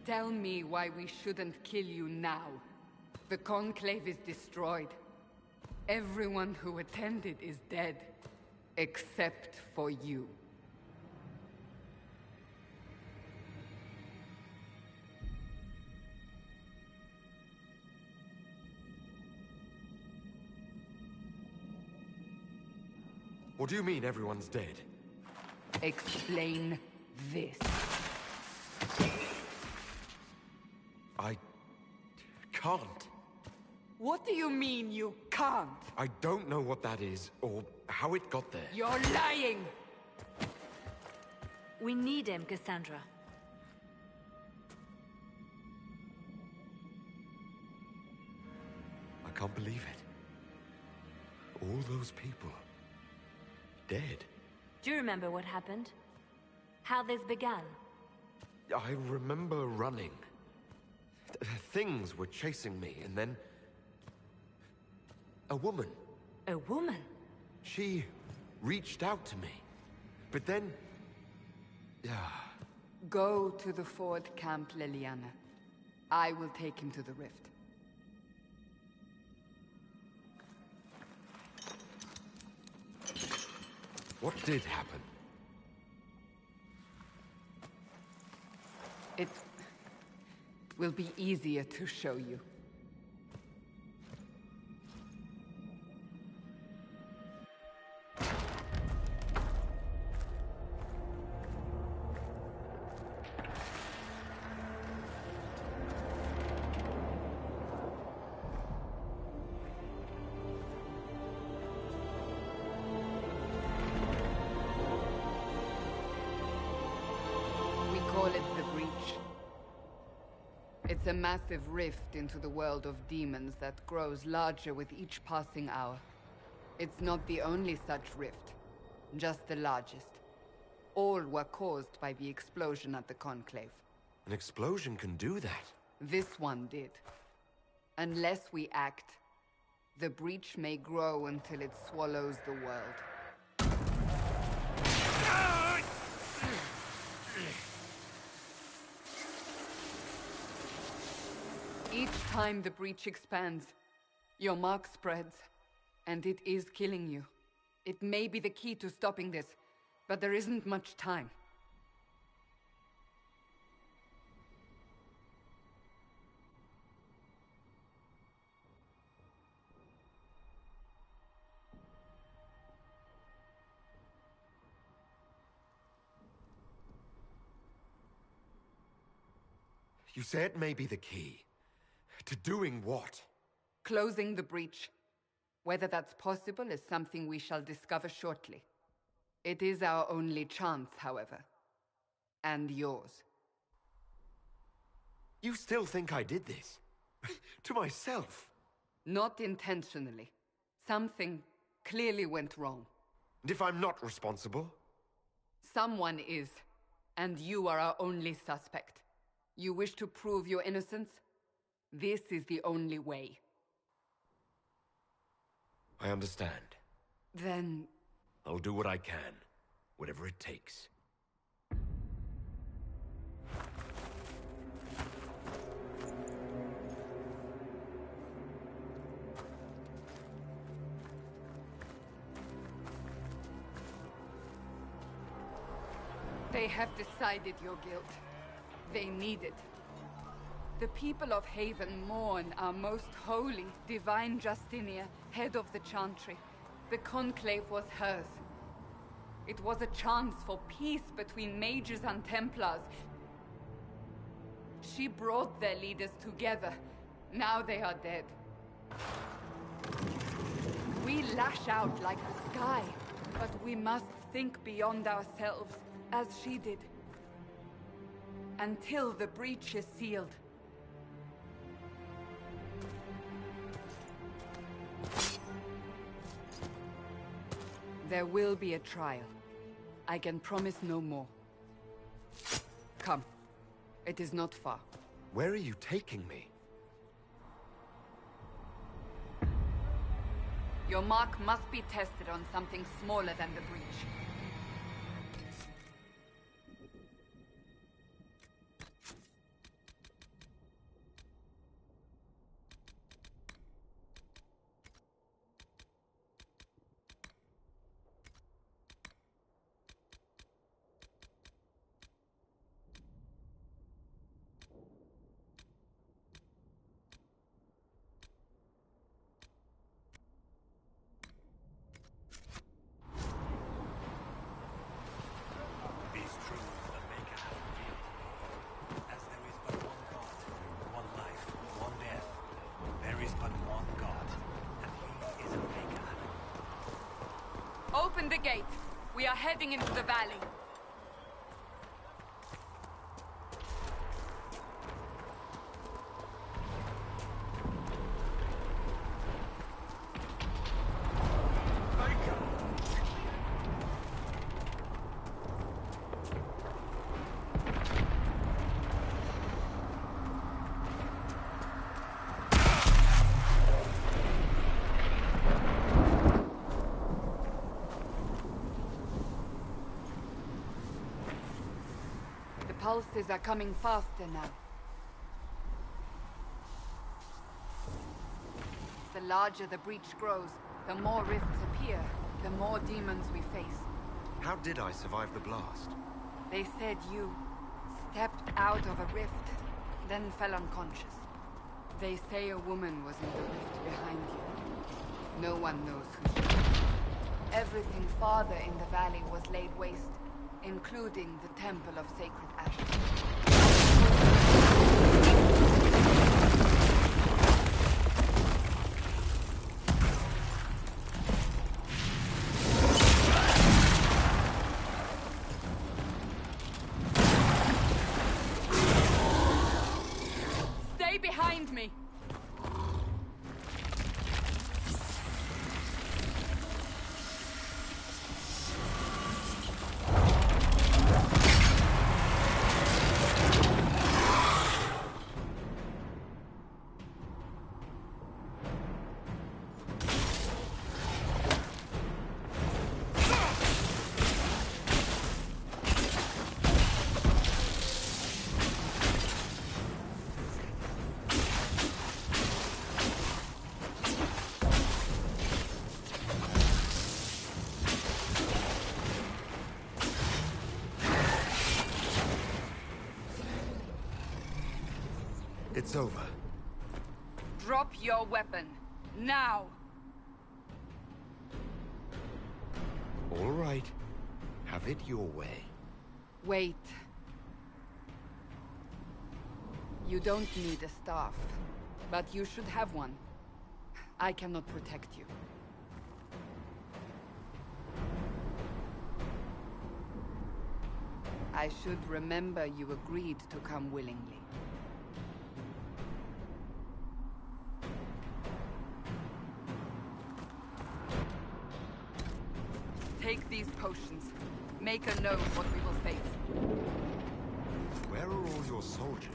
Tell me why we shouldn't kill you now. The Conclave is destroyed. Everyone who attended is dead. Except for you. What do you mean everyone's dead? Explain this. I can't. What do you mean you can't? I don't know what that is, or how it got there. You're lying! We need him, Cassandra. I can't believe it. All those people... dead. Do you remember what happened? How this began? I remember running. Things were chasing me, and then... a woman. A woman? She reached out to me. But then... Go to the Ford camp, Liliana. I will take him to the rift. What did happen? It will be easier to show you. Call it the Breach. It's a massive rift into the world of demons that grows larger with each passing hour. It's not the only such rift, just the largest. All were caused by the explosion at the Conclave. An explosion can do that? This one did. Unless we act, the Breach may grow until it swallows the world. Each time the Breach expands, your mark spreads, and it is killing you. It may be the key to stopping this, but there isn't much time. You say it may be the key. To doing what? Closing the Breach. Whether that's possible is something we shall discover shortly. It is our only chance, however. And yours. You still think I did this? To myself? Not intentionally. Something clearly went wrong. And if I'm not responsible? Someone is. And you are our only suspect. You wish to prove your innocence? This is the only way. I understand. Then... I'll do what I can. Whatever it takes. They have decided your guilt. They need it. The people of Haven mourn our most holy, divine Justinia, head of the Chantry. The Conclave was hers. It was a chance for peace between mages and Templars. She brought their leaders together. Now they are dead. We lash out like the sky, but we must think beyond ourselves, as she did. Until the Breach is sealed. There will be a trial. I can promise no more. Come. It is not far. Where are you taking me? Your mark must be tested on something smaller than the Breach. Open the gate. We are heading into the valley. Pulses are coming faster now. The larger the breach grows, the more rifts appear, the more demons we face. How did I survive the blast? They said you stepped out of a rift, then fell unconscious. They say a woman was in the rift behind you. No one knows who she is. Everything farther in the valley was laid waste, including the Temple of Sacred Ashes. Stay behind me! It's over. Drop your weapon. Now! All right. Have it your way. Wait. You don't need a staff, but you should have one. I cannot protect you. I should remember you agreed to come willingly. Take these potions. Make a note what we will face. Where are all your soldiers?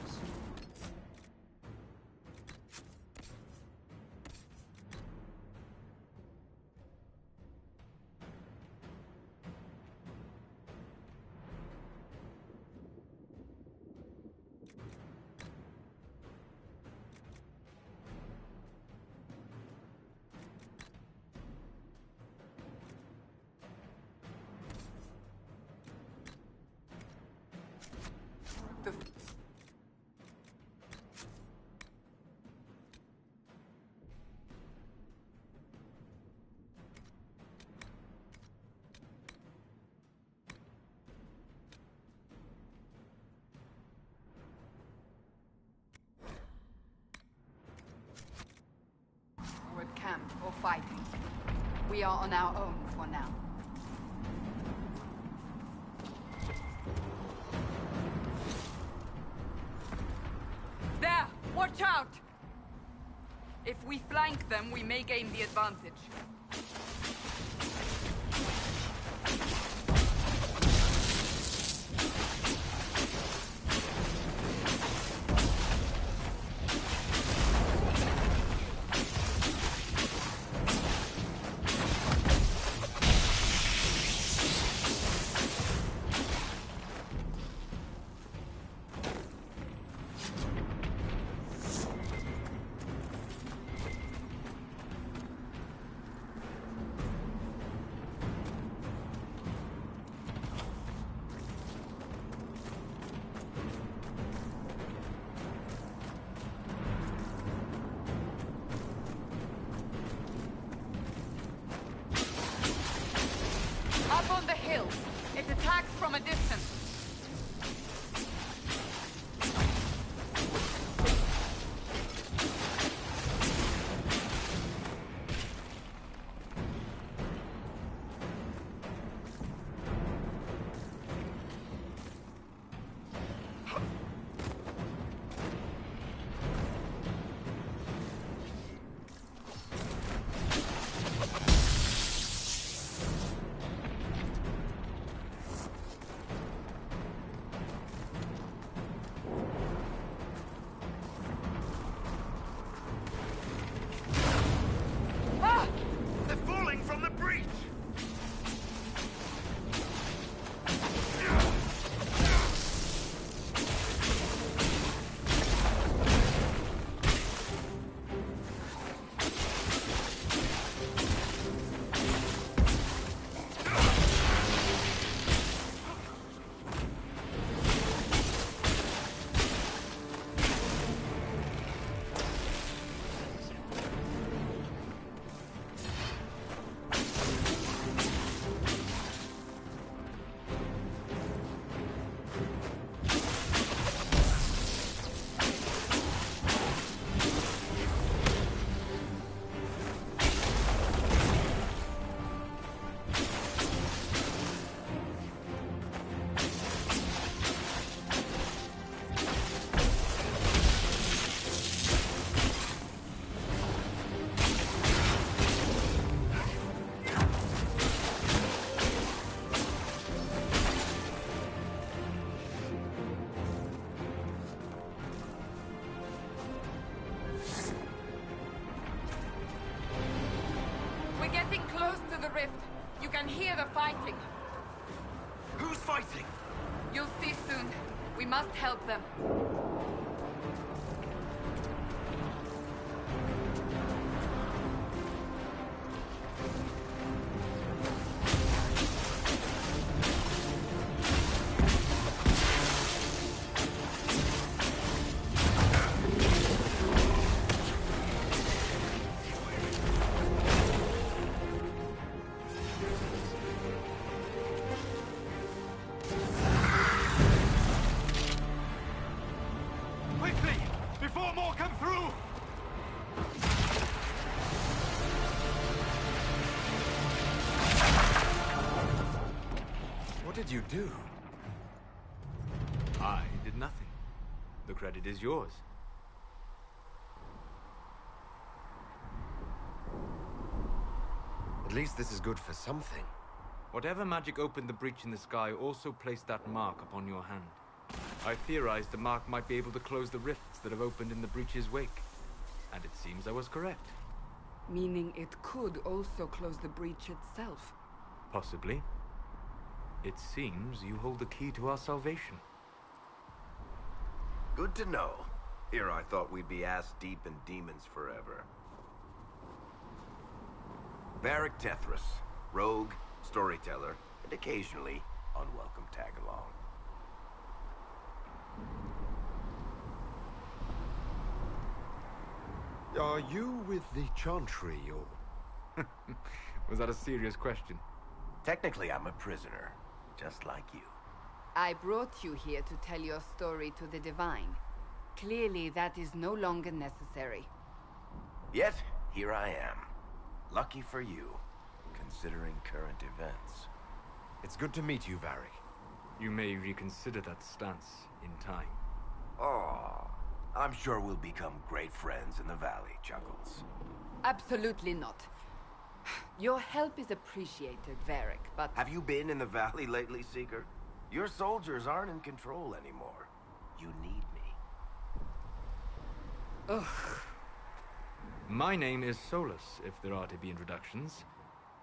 Camp or fighting. We are on our own for now. There! Watch out! If we flank them, we may gain the advantage. Up on the hill. It attacks from a distance. hear the fighting. Who's fighting? You'll see soon. We must help them. What did you do? I did nothing. The credit is yours. At least this is good for something. Whatever magic opened the breach in the sky also placed that mark upon your hand. I theorized the mark might be able to close the rifts that have opened in the breach's wake. And it seems I was correct. Meaning it could also close the breach itself. Possibly. It seems you hold the key to our salvation. Good to know. Here I thought we'd be ass-deep in demons forever. Varric Tethras, rogue, storyteller, and occasionally unwelcome tag-along. Are you with the Chantry, or...? Was that a serious question? Technically, I'm a prisoner, just like you. I brought you here to tell your story to the Divine. Clearly, that is no longer necessary. Yet, here I am. Lucky for you, considering current events. It's good to meet you, Varric. You may reconsider that stance in time. Oh, I'm sure we'll become great friends in the valley, Chuckles. Absolutely not. Your help is appreciated, Varric, but... Have you been in the valley lately, Seeker? Your soldiers aren't in control anymore. You need me. Ugh. My name is Solus, if there are to be introductions.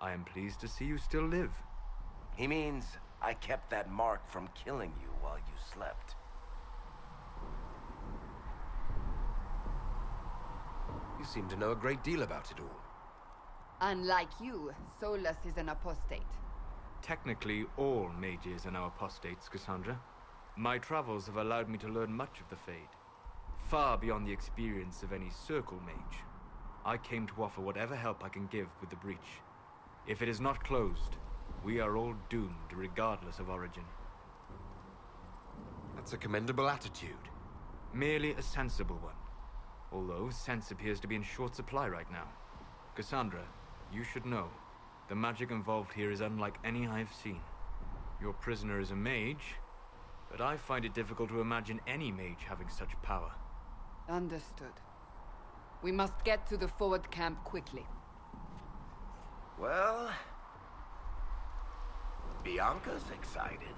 I am pleased to see you still live. He means I kept that mark from killing you while you slept. You seem to know a great deal about it all. Unlike you, Solus is an apostate. Technically, all mages are now apostates, Cassandra. My travels have allowed me to learn much of the Fade. Far beyond the experience of any circle mage. I came to offer whatever help I can give with the breach. If it is not closed, we are all doomed regardless of origin. That's a commendable attitude. Merely a sensible one. Although sense appears to be in short supply right now. Cassandra, you should know. The magic involved here is unlike any I've seen. Your prisoner is a mage, but I find it difficult to imagine any mage having such power. Understood. We must get to the forward camp quickly. Well... Bianca's excited.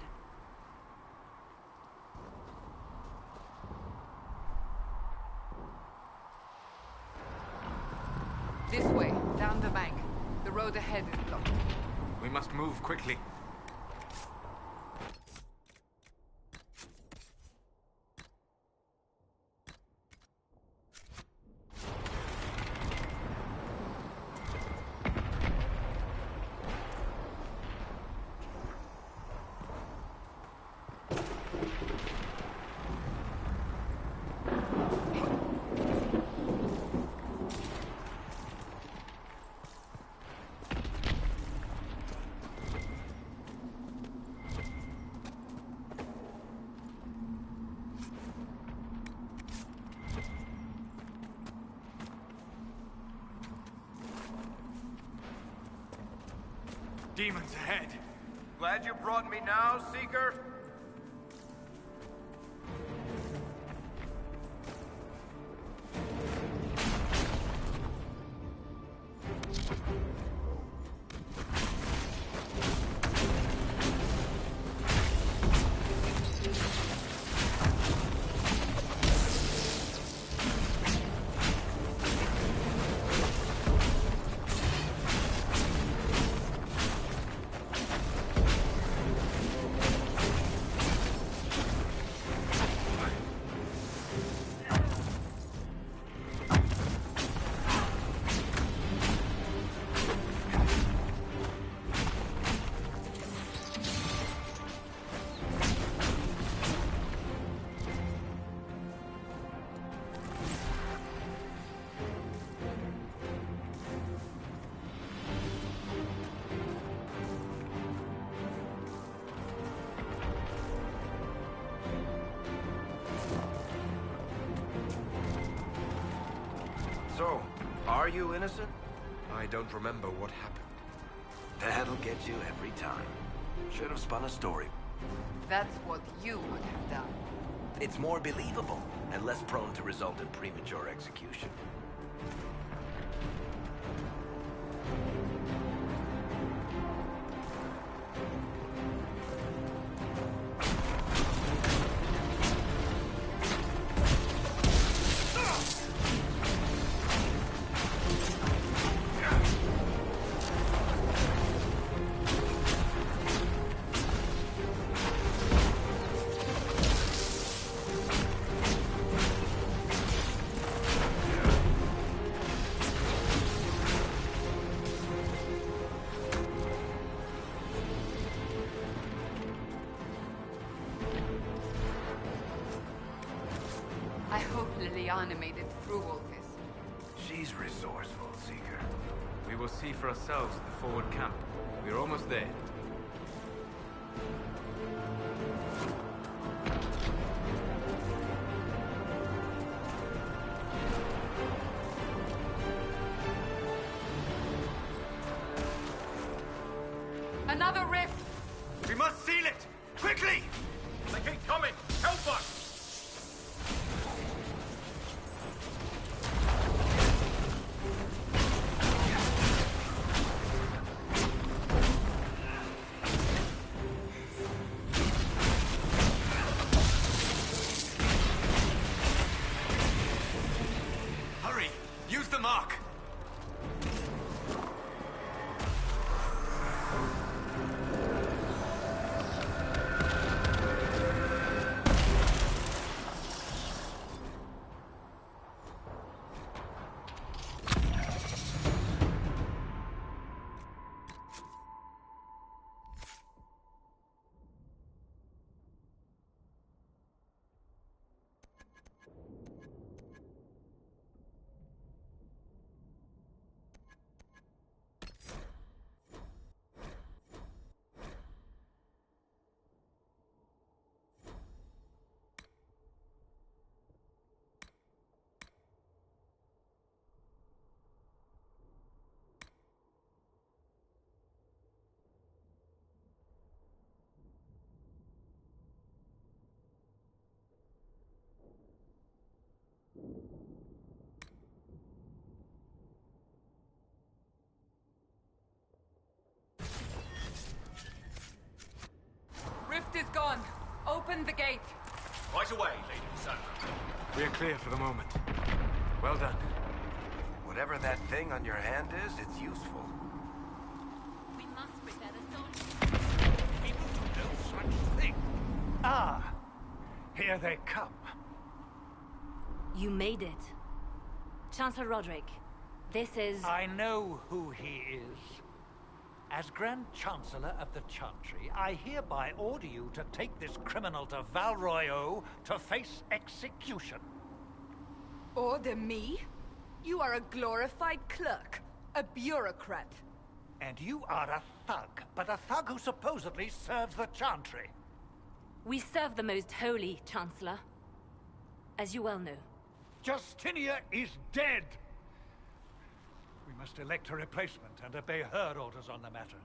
This way, down the bank. The road ahead is blocked. We must move quickly. Demons ahead. Glad you brought me now, Seeker? So, are you innocent? I don't remember what happened. That'll get you every time. Should have spun a story. That's what you would have done. It's more believable and less prone to result in premature execution. I hope Liliana made it through all this. She's resourceful, Seeker. We will see for ourselves at the forward camp. We're almost there. Another rift! We must seal it! Quickly! They keep coming! Help us! Hurry! Use the mark! Rift is gone. Open the gate. Right away, Lady Cassandra. We're clear for the moment. Well done. Whatever that thing on your hand is, it's useful. We must prepare the soldiers. People do no such thing. Ah, here they come. You made it. Chancellor Roderick, this is... I know who he is. As Grand Chancellor of the Chantry, I hereby order you to take this criminal to Val Royeaux to face execution. Order me? You are a glorified clerk. A bureaucrat. And you are a thug, but a thug who supposedly serves the Chantry. We serve the most holy, Chancellor. As you well know. Justinia is dead! We must elect a replacement and obey her orders on the matter.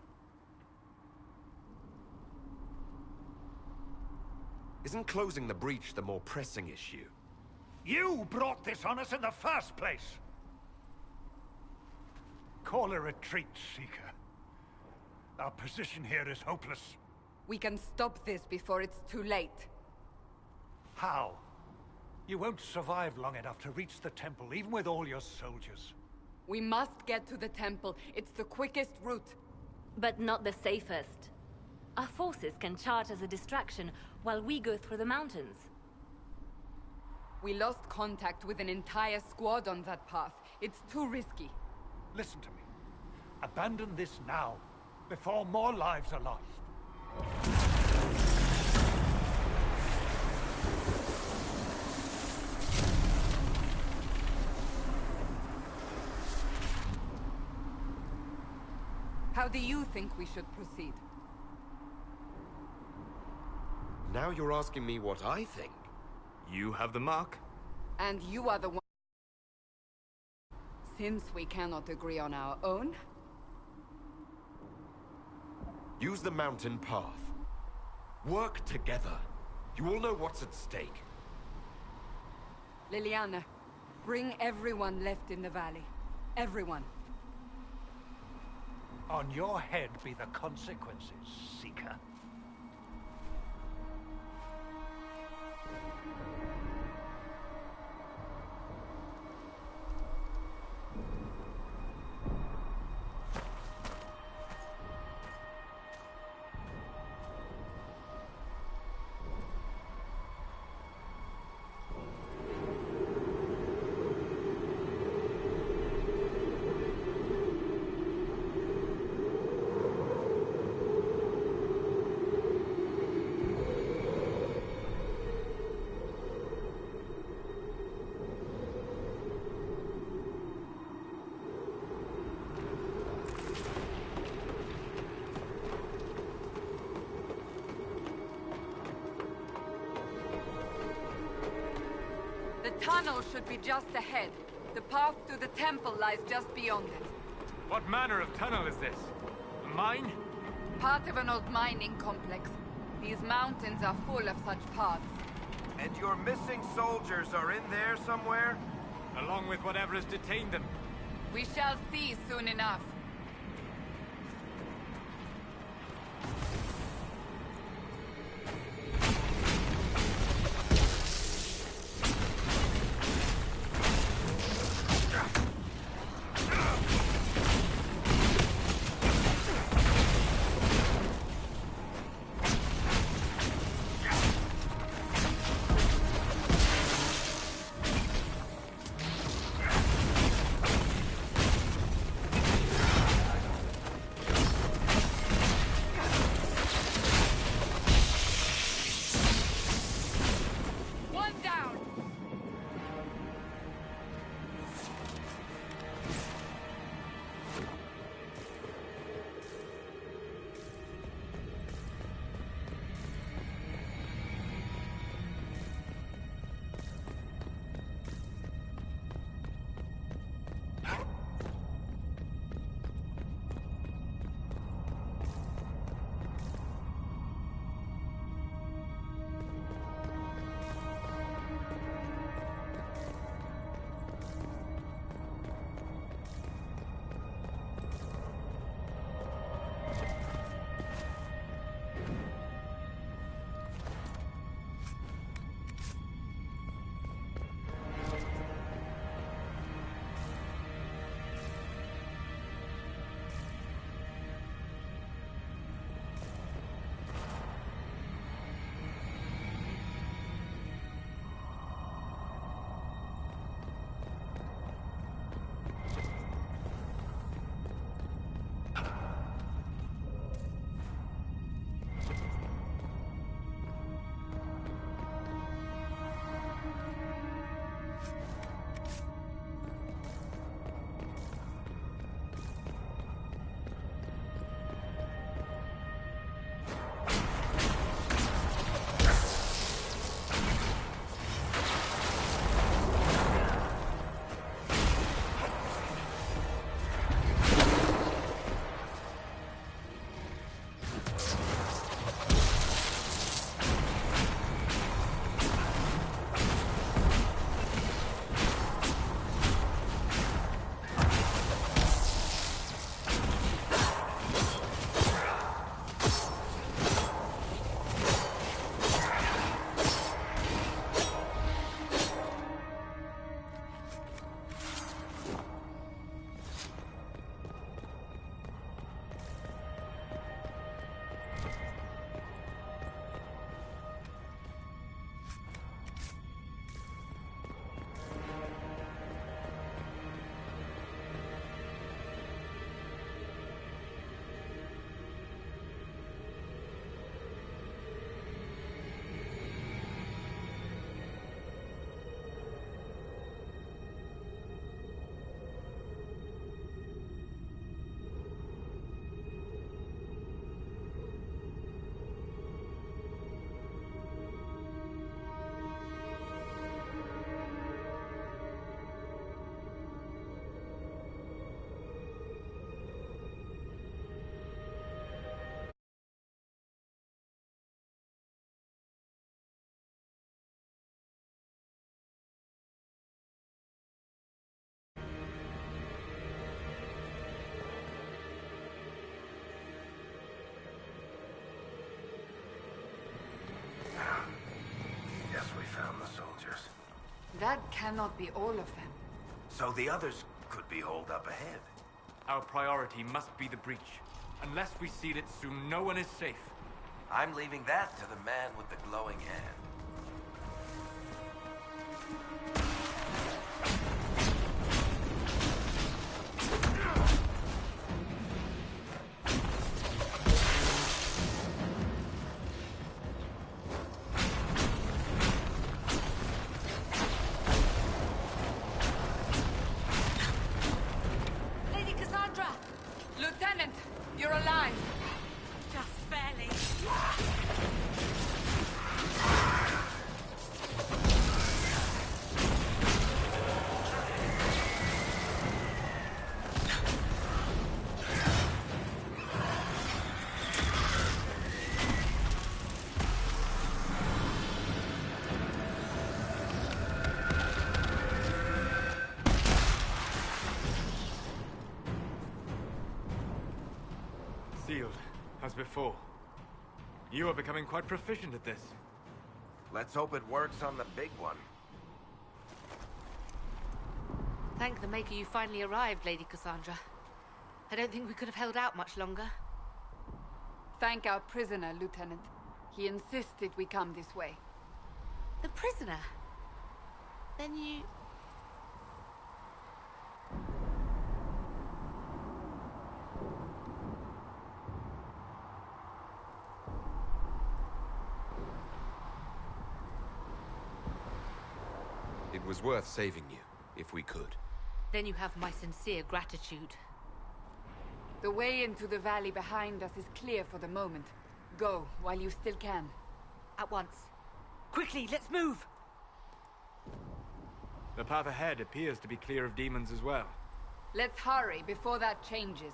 Isn't closing the breach the more pressing issue? You brought this on us in the first place! Call a retreat, Seeker. Our position here is hopeless. We can stop this before it's too late. How? You won't survive long enough to reach the temple, even with all your soldiers. We must get to the temple. It's the quickest route. But not the safest. Our forces can charge as a distraction while we go through the mountains. We lost contact with an entire squad on that path. It's too risky. Listen to me. Abandon this now, before more lives are lost. How do you think we should proceed? Now you're asking me what I think. You have the mark. And you are the one... Since we cannot agree on our own, Use the mountain path. Work together. You all know what's at stake. Liliana, bring everyone left in the valley. Everyone. On your head be the consequences, Seeker. The tunnel should be just ahead. The path to the temple lies just beyond it. What manner of tunnel is this? A mine? Part of an old mining complex. These mountains are full of such paths. And your missing soldiers are in there somewhere? Along with whatever has detained them. We shall see soon enough. That cannot be all of them. So the others could be holed up ahead. Our priority must be the breach. Unless we seal it soon, no one is safe. I'm leaving that to the man with the glowing hand. Lady Cassandra! Lieutenant, you're alive. Just barely. Sealed, as before. You are becoming quite proficient at this. Let's hope it works on the big one. Thank the Maker you finally arrived, Lady Cassandra. I don't think we could have held out much longer. Thank our prisoner, Lieutenant. He insisted we come this way. The prisoner? Then you... It was worth saving you, if we could. Then you have my sincere gratitude. The way into the valley behind us is clear for the moment. Go, while you still can. At once. Quickly, let's move! The path ahead appears to be clear of demons as well. Let's hurry before that changes.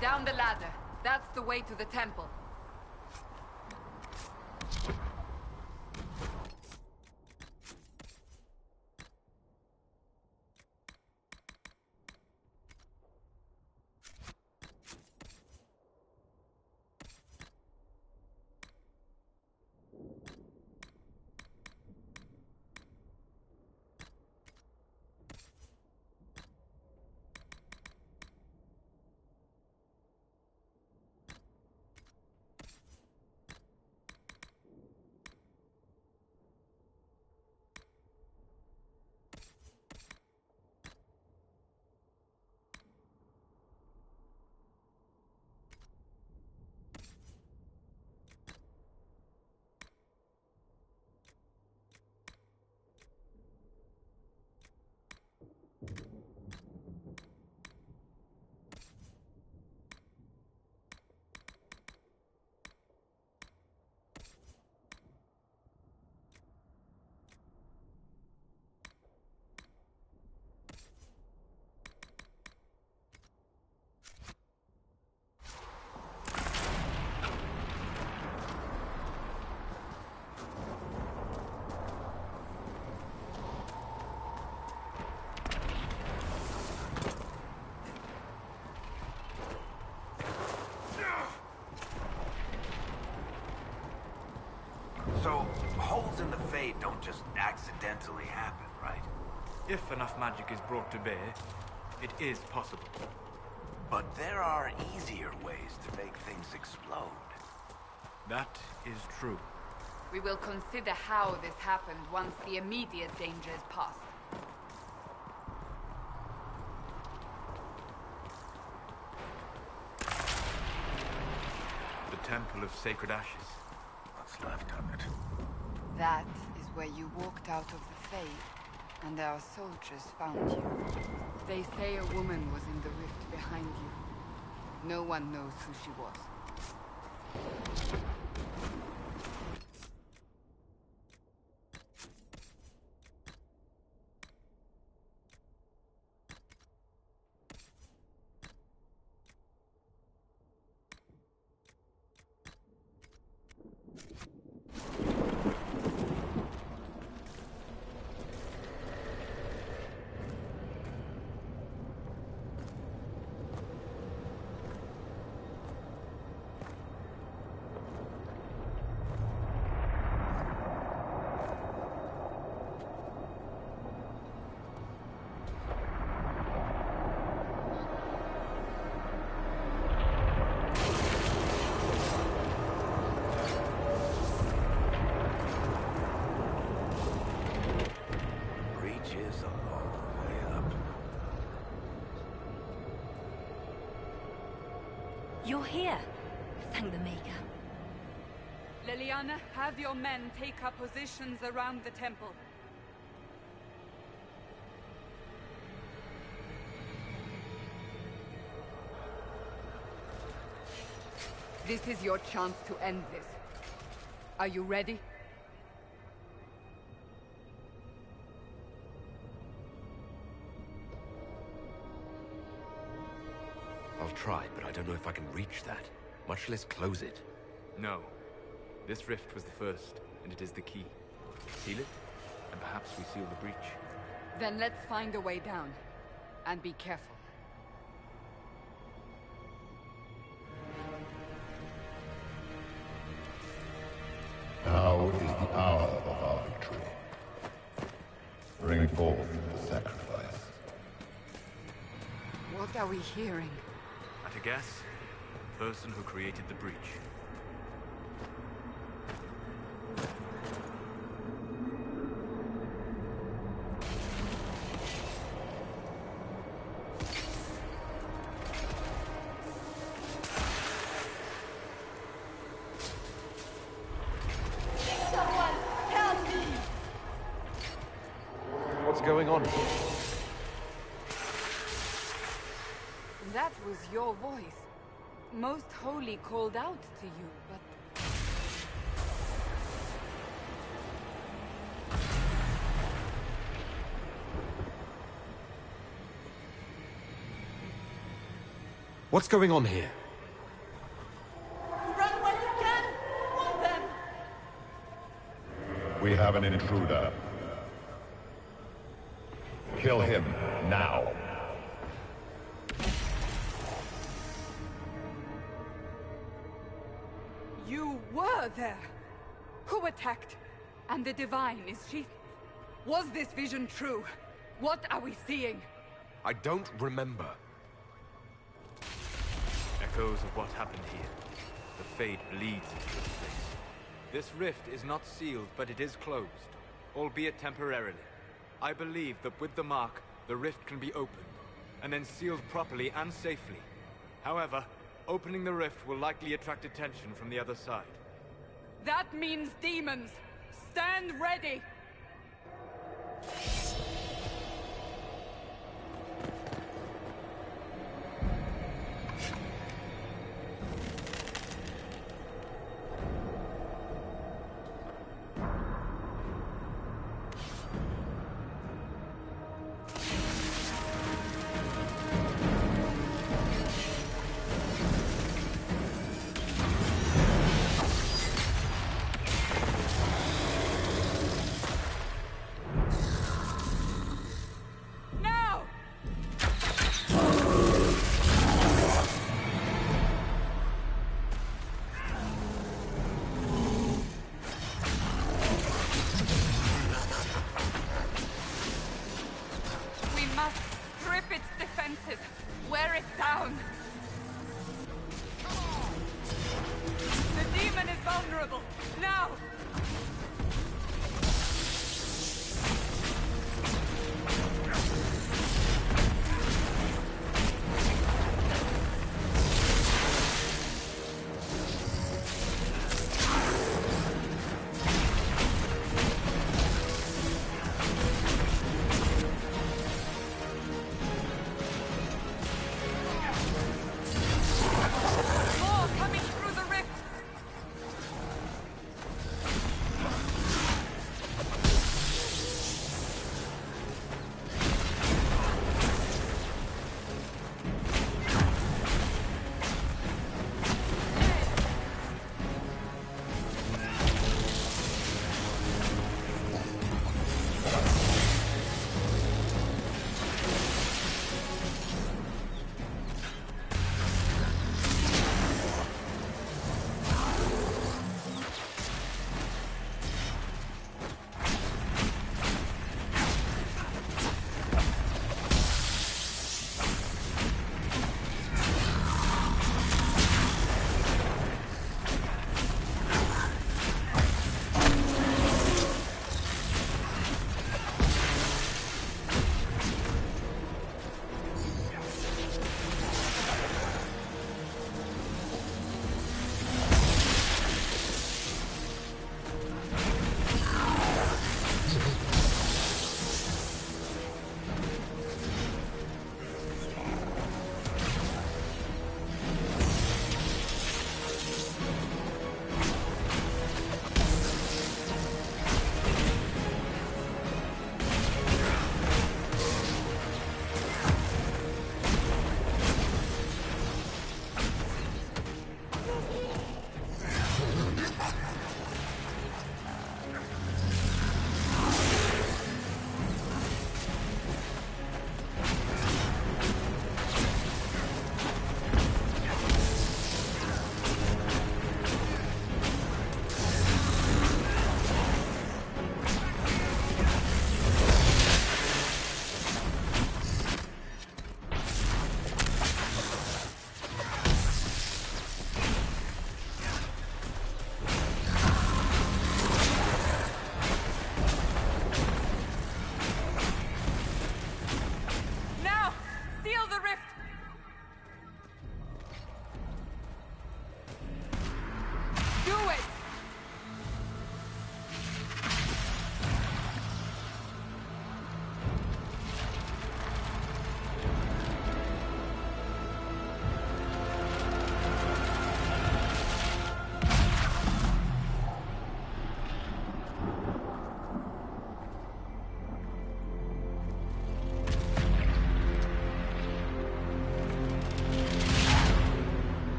Down the ladder. That's the way to the temple. So, holes in the Fade don't just accidentally happen, right? If enough magic is brought to bear, it is possible. But there are easier ways to make things explode. That is true. We will consider how this happened once the immediate danger is past. The Temple of Sacred Ashes. What's left of it? That is where you walked out of the Fade, and our soldiers found you. They say a woman was in the rift behind you. No one knows who she was. You're here. Thank the Maker. Liliana, have your men take up positions around the temple. This is your chance to end this. Are you ready? I'll try, but I don't know if I can reach that, much less close it. No. This rift was the first, and it is the key. Seal it, and perhaps we seal the breach. Then let's find a way down. And be careful. Now is the hour of our victory. Bring forth the sacrifice. What are we hearing? At a guess, the person who created the breach. What's going on here? That was your voice. Most Holy called out to you, but... What's going on here? Run when you can! Want them! We have an intruder. Kill him now. You were there! Who attacked? And the Divine, is she... Was this vision true? What are we seeing? I don't remember. Echoes of what happened here. The Fade bleeds into this place. This rift is not sealed, but it is closed, albeit temporarily. I believe that with the mark, the rift can be opened, and then sealed properly and safely. However, opening the rift will likely attract attention from the other side. That means demons! Stand ready!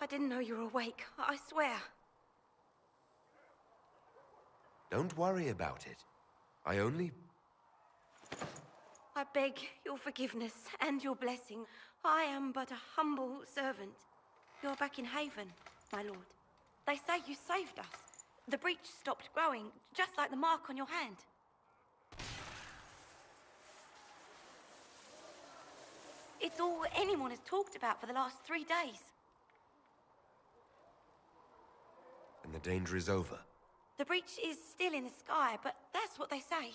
I didn't know you were awake. I swear. Don't worry about it. I beg your forgiveness and your blessing. I am but a humble servant. You're back in Haven, my lord. They say you saved us. The breach stopped growing, just like the mark on your hand. It's all anyone has talked about for the last 3 days. And the danger is over. The breach is still in the sky, but that's what they say.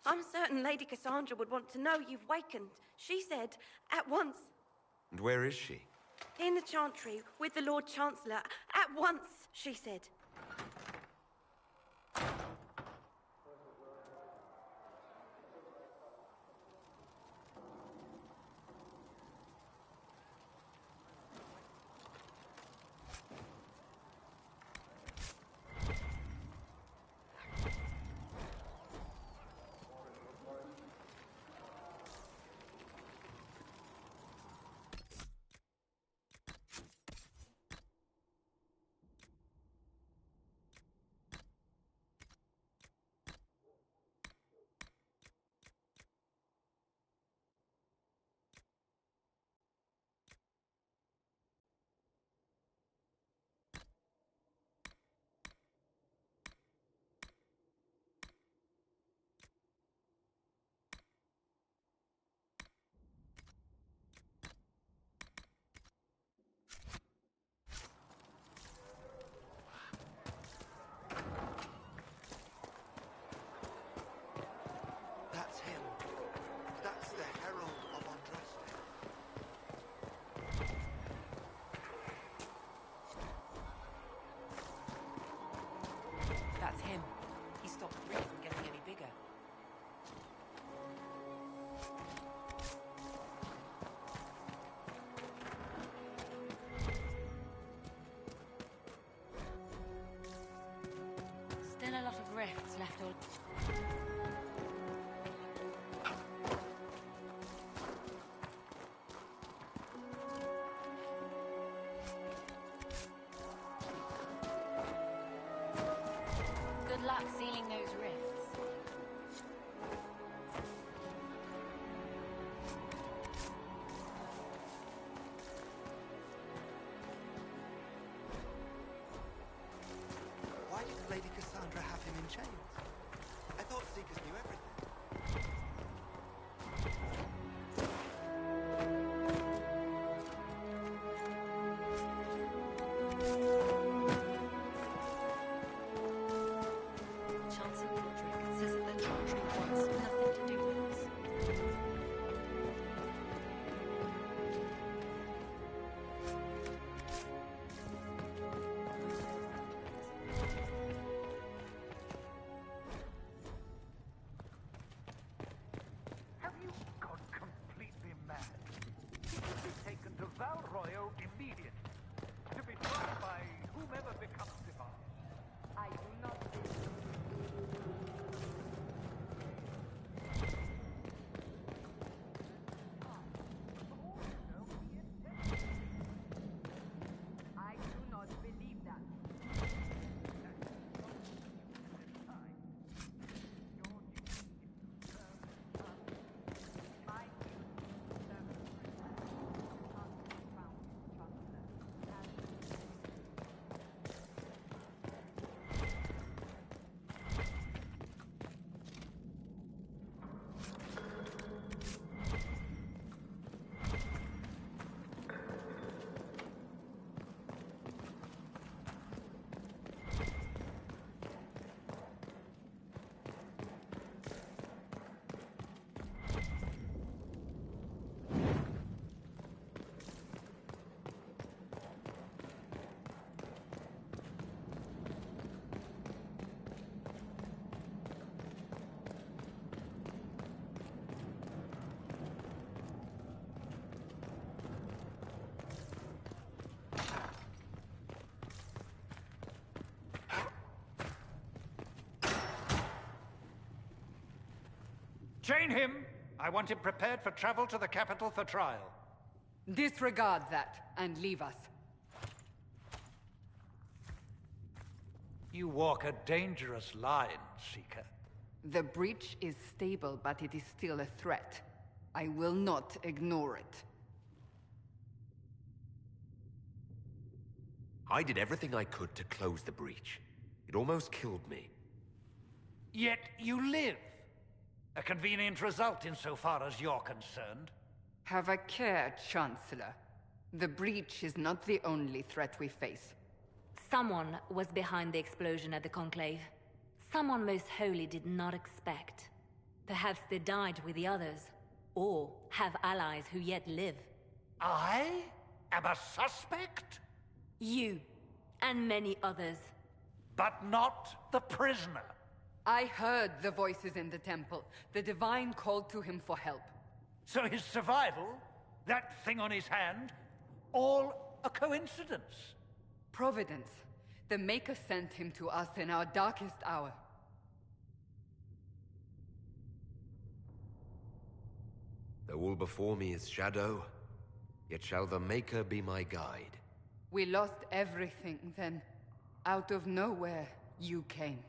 I'm certain Lady Cassandra would want to know you've wakened. She said, at once. And where is she? In the Chantry, with the Lord Chancellor. At once, she said. That's him. That's the Herald of Andraste. That's him. He stopped the breach from getting any bigger. Still a lot of rifts left all... Good luck sealing those rifts. Why did Lady Cassandra have him in chains? I thought Seekers knew everything. Chancellor Podrick says that the Chantry wants nothing to do with us. Have you gone completely mad? He should be taken to Val Royo immediately, to be tried by whomever becomes divine. I do not I do not believe that. Chain him! I want him prepared for travel to the capital for trial. Disregard that and leave us. You walk a dangerous line, Seeker. The breach is stable, but it is still a threat. I will not ignore it. I did everything I could to close the breach. It almost killed me. Yet you live. A convenient result insofar as you're concerned. Have a care, Chancellor. The breach is not the only threat we face. Someone was behind the explosion at the Conclave. Someone most holy did not expect. Perhaps they died with the others, or have allies who yet live. I am a suspect? You, and many others. But not the prisoner. I heard the voices in the temple. The Divine called to him for help. So his survival, that thing on his hand, all a coincidence? Providence. The Maker sent him to us in our darkest hour. Though all before me is shadow, yet shall the Maker be my guide. We lost everything then. Out of nowhere, you came.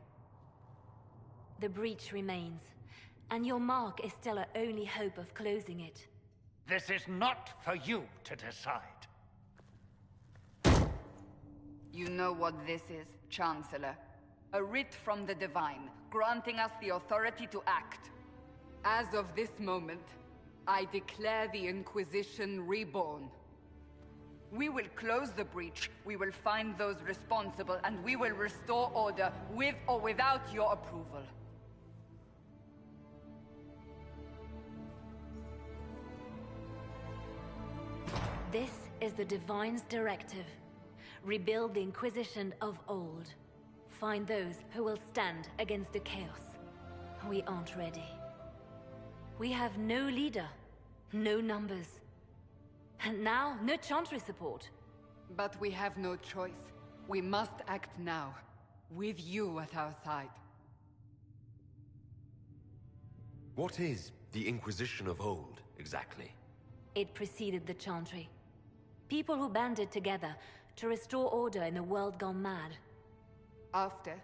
The breach remains, and your mark is still our only hope of closing it. This is not for you to decide. You know what this is, Chancellor. A writ from the Divine, granting us the authority to act. As of this moment, I declare the Inquisition reborn. We will close the breach, we will find those responsible, and we will restore order with or without your approval. This is the Divine's directive. Rebuild the Inquisition of old. Find those who will stand against the chaos. We aren't ready. We have no leader, no numbers. And now, no Chantry support. But we have no choice. We must act now, with you at our side. What is the Inquisition of old, exactly? It preceded the Chantry. People who banded together to restore order in a world gone mad. After,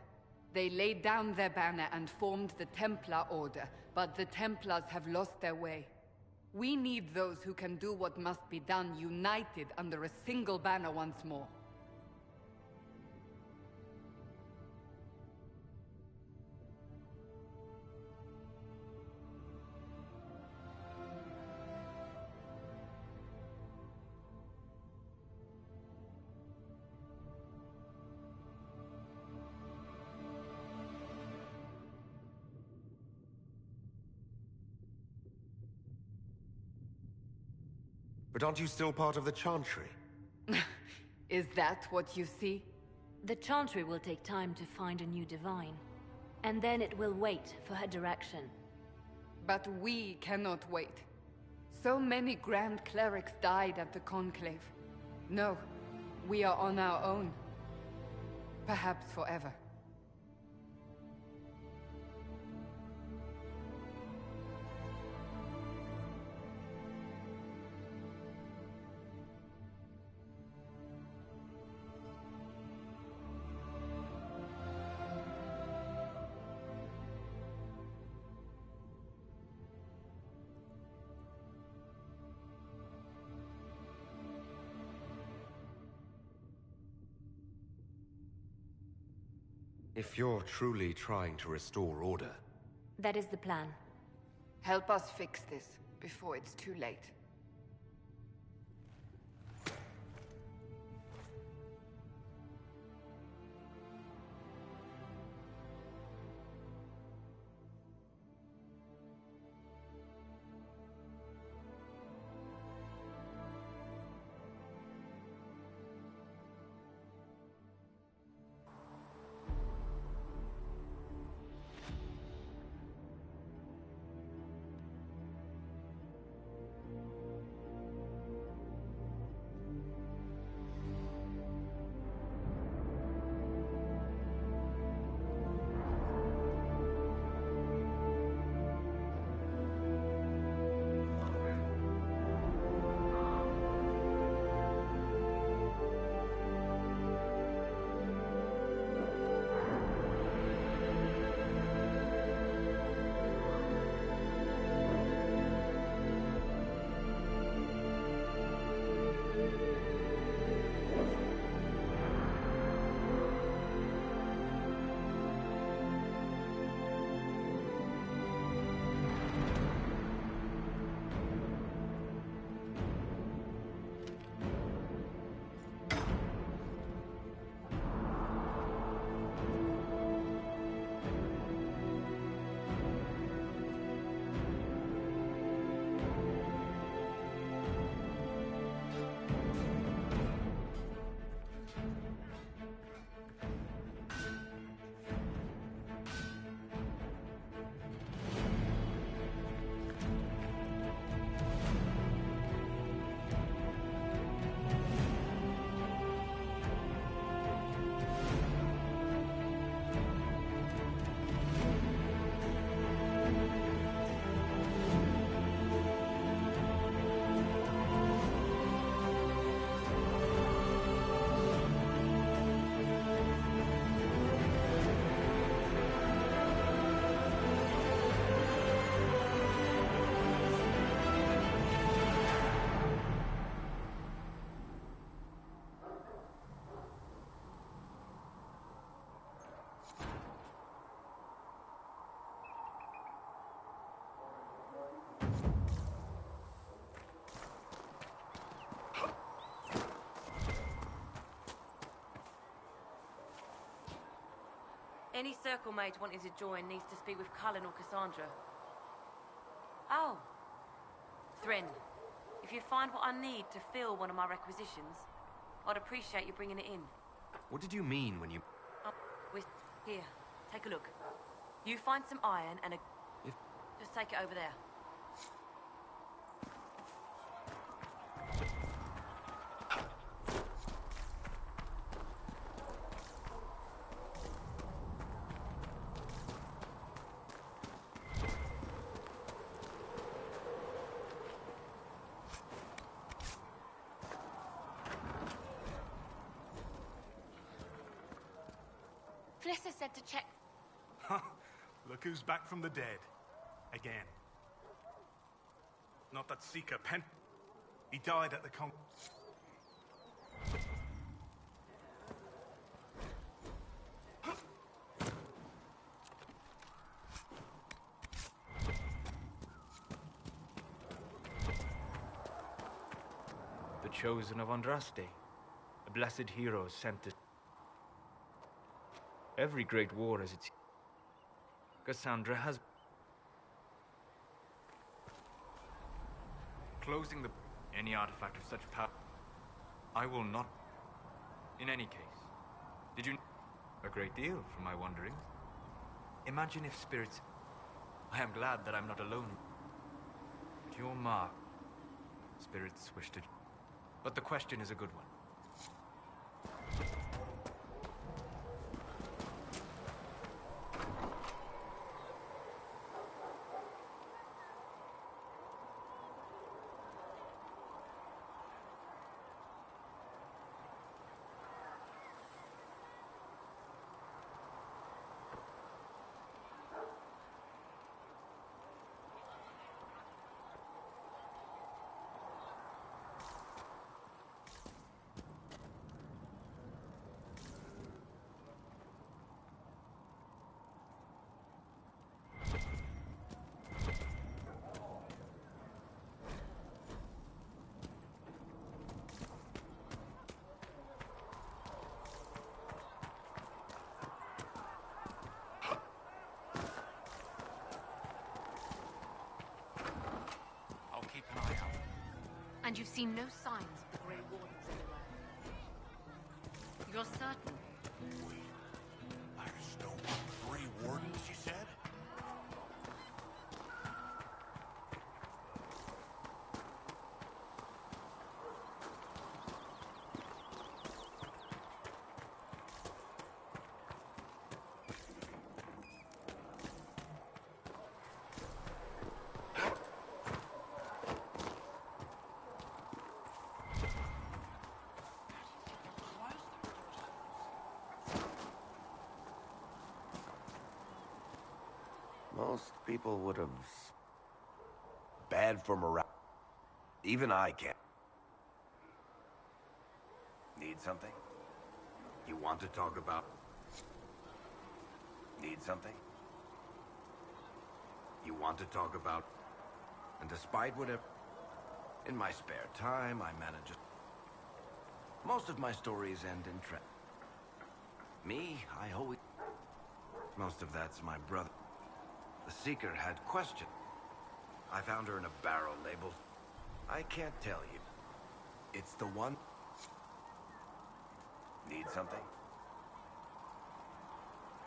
they laid down their banner and formed the Templar Order, but the Templars have lost their way. We need those who can do what must be done, united under a single banner once more. But aren't you still part of the Chantry? Is that what you see? The Chantry will take time to find a new Divine. And then it will wait for her direction. But we cannot wait. So many Grand Clerics died at the Conclave. No, we are on our own. Perhaps forever. If you're truly trying to restore order... That is the plan. Help us fix this, before it's too late. Any circle mage wanting to join needs to speak with Cullen or Cassandra. Oh. Thrin, if you find what I need to fill one of my requisitions, I'd appreciate you bringing it in. What did you mean when you... Here, take a look. You find some iron and a... Just take it over there. Flissa said to check... Look who's back from the dead. Again. Not that Seeker Pen... He died at the con... The chosen of Andraste. A blessed hero sent to... Every great war has its... Cassandra has... Closing the... Any artifact of such power... I will not... In any case... Did you... A great deal from my wanderings. Imagine if spirits... I am glad that I'm not alone. But your mark... Spirits wish to... But the question is a good one. And you've seen no signs of the Grey Wardens anywhere. You're certain? There's no Grey Wardens, she said? Most people would have... Bad for morale. Even I can't. Need something? You want to talk about... Need something? You want to talk about... And despite whatever... In my spare time, I manage... Most of my stories end in Me, I always... Most of that's my brother. The Seeker had questioned. I found her in a barrel labeled... I can't tell you. It's the one... Need something?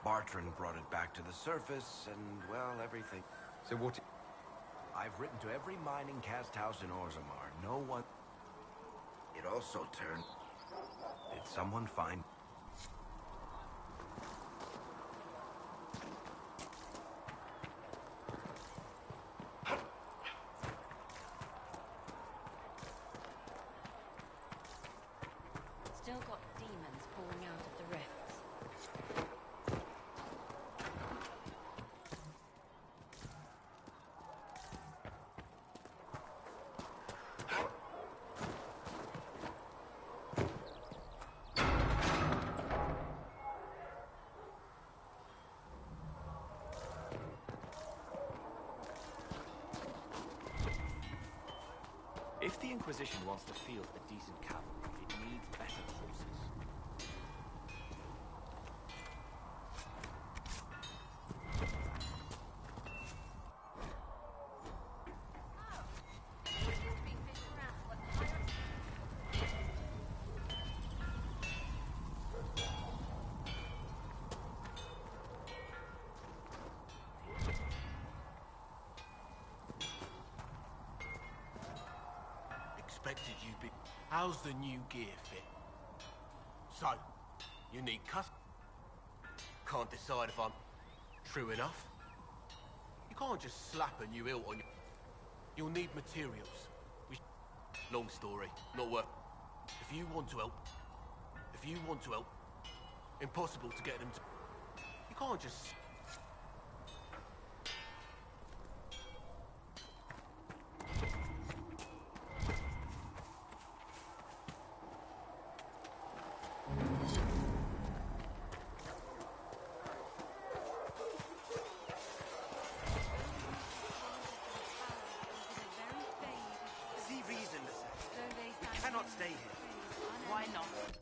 Bartrand brought it back to the surface, and, well, everything... So what... I've written to every mining cast house in Orzammar. No one... It also turned... Did someone find... Still got demons pouring out of the rifts. If the Inquisition wants to field a decent cavalry, it needs better horses. expected you'd be... How's the new gear fit? So, you need Can't decide if I'm true enough. You can't just slap a new hilt on you. You'll need materials. Long story, not worth... If you want to help... Impossible to get them to... You can't just... See reason, you cannot stay here. Why not?